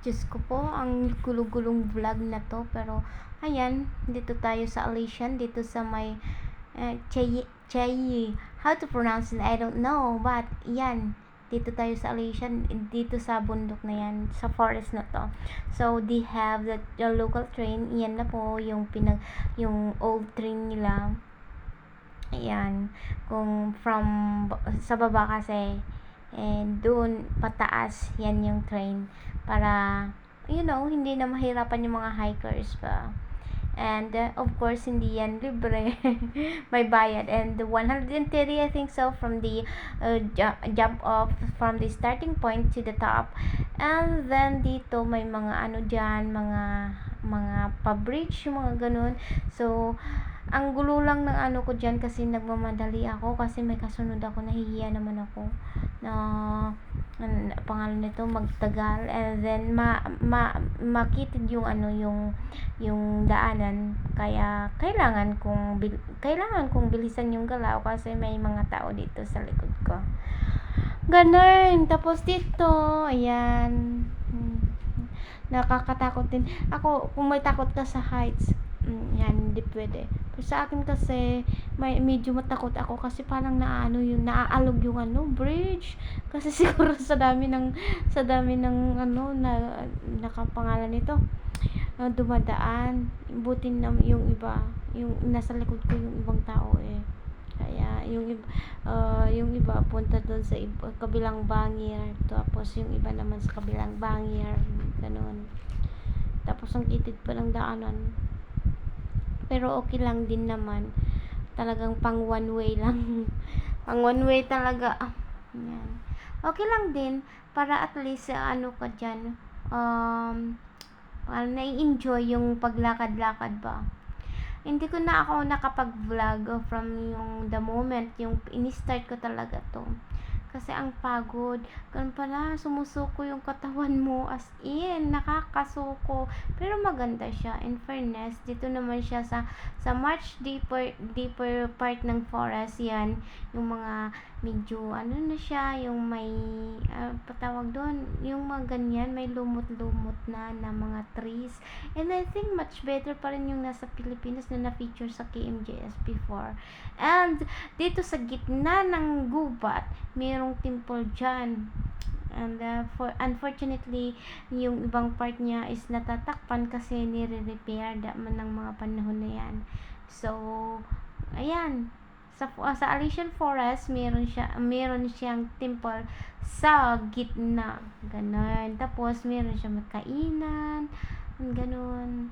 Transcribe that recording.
Diyos ko po, ang gulo-gulong vlog na to. Pero, ayan, dito tayo sa Alesian, dito sa may Cheyi. How to pronounce it? I don't know. But, yan, dito tayo sa Alesian, dito sa bundok na yan, sa forest na to. So, they have the local train. Yan na po, yung old train nila. Ayan, kung sa baba kasi, and doon pataas, yan yung train para hindi na mahirapan yung mga hikers pa. And of course, hindi yan libre. May bayad. And 130, I think so, from the jump off from the starting point to the top. And then dito may mga dyan, mga pa-bridge, yung mga ganun. So, ang gulo lang ng ko dyan kasi nagmamadali ako kasi may kasunod ako, nahihiya naman ako na pangalan nito magtagal, and then makitid yung daanan, kaya kailangan kong bilisan yung galaw kasi may mga tao dito sa likod ko. Ganun. Tapos dito, ayan, nakakatakot din ako. Kung may takot ka sa heights, yan, hindi pwede. Pero sa akin kasi, medyo matakot ako kasi parang naaalog yung bridge. Kasi siguro sa dami ng nakapangalan nito, dumadaan. Buti na yung iba, yung nasa likod ko yung ibang tao Kaya yung iba punta doon sa kabilang bangir, tapos yung iba naman sa kabilang bangir, ganun. Tapos ang kitid pa ng daanan. Pero okay lang din naman. Talagang pang one way lang. Pang one way talaga. Yan. Okay lang din para at least ka dyan. Nai-enjoy yung paglakad-lakad ba. Hindi ko na ako nakapag-vlog from yung the moment yung ini-start ko talaga to. Kasi ang pagod. Ganun pala, sumusuko yung katawan mo. As in, nakakasuko. Pero maganda siya. In fairness, dito naman siya sa much deeper part ng forest. Yan, yung mga medyo, na siya, yung may, patawag doon, yung mga ganyan, may lumot-lumot na mga trees. And I think much better pa rin yung nasa Pilipinas na na-feature sa KMJS before. And, dito sa gitna ng gubat, mayroong temple dyan. And unfortunately, yung ibang part niya is natatakpan kasi nire-repair ng mga panahon na yan. So, ayan. Sa Alesian Forest, meron siyang temple sa gitna. Ganun. Tapos, meron siyang kainan. Ganun.